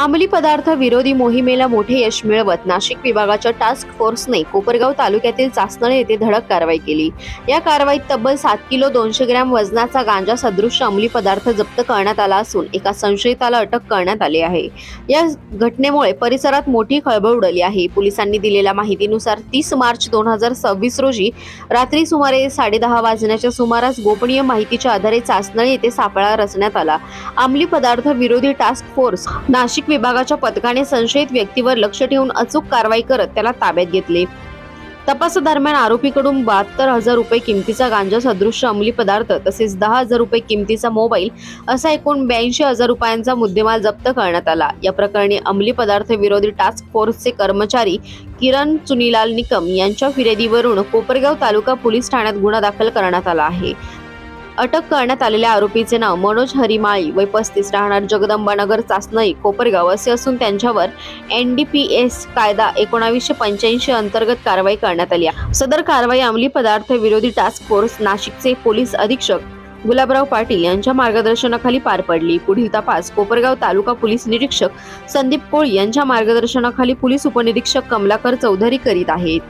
अंमली पदार्थ विरोधी मोहिमेला मोठे यश मिळवत नाशिक विभागाच्या टास्क फोर्सने कोपरगाव तालुक्यातील चासनळे येथे धडक कारवाई केली। या कारवाईत तब्बल 7 किलो 200 ग्रॅम वजनाचा गांजा सदृश अंमली पदार्थ जप्त करण्यात आला असून एका संशयिताला अटक करण्यात आली आहे। या घटनेमुळे परिसरात मोठी खळबळ उडाली आहे। पोलिसांनी दिलेल्या माहितीनुसार 30 मार्च 2026 रोजी रात्री सुमारे 10:30 वाजण्याच्या सुमारास गोपनीय माहितीच्या आधारे चासनळे येथे सापळा रचण्यात आला। अंमली पदार्थ विरोधी टास्क फोर्स नाशिक विभागाच्या पथकाने संशयित व्यक्तीवर लक्ष ठेवून अचूक कारवाई करत त्याला ताब्यात घेतले। तपासादरम्यान आरोपीकडून 72,000 रुपये किमतीचा गांजा सदृश अंमली पदार्थ तसेच 10,000 रुपये किमतीचा मोबाईल असा एकूण 82,000 रुपयांचा मुद्देमाल जप्त करण्यात आला। या प्रकरणी अंमली पदार्थ विरोधी टास्क फोर्सचे कर्मचारी किरण चुनीलाल निकम यांच्या फिर्यादीवरून कोपरगाव तालुका पोलीस ठाण्यात गुन्हा दाखल करण्यात आला आहे। अटक करण्यात आलेल्या आरोपीचे नाव मनोज हरिमाळी वय 35 राहणार जगदंबानगर चासनळी कोपरगाव असे असून त्यांच्यावर NDPS कायदा 1985 अंतर्गत कारवाई करण्यात आली आहे। सदर कारवाई अंमली पदार्थ विरोधी टास्क फोर्स नाशिकचे पोलीस अधीक्षक गुलाबराव पाटील यांच्या मार्गदर्शनाखाली पार पडली। पुढील तपास कोपरगाव तालुका पोलीस निरीक्षक संदीप कोळी यांच्या मार्गदर्शनाखाली पोलीस उपनिरीक्षक कमलाकर चौधरी करीत आहेत।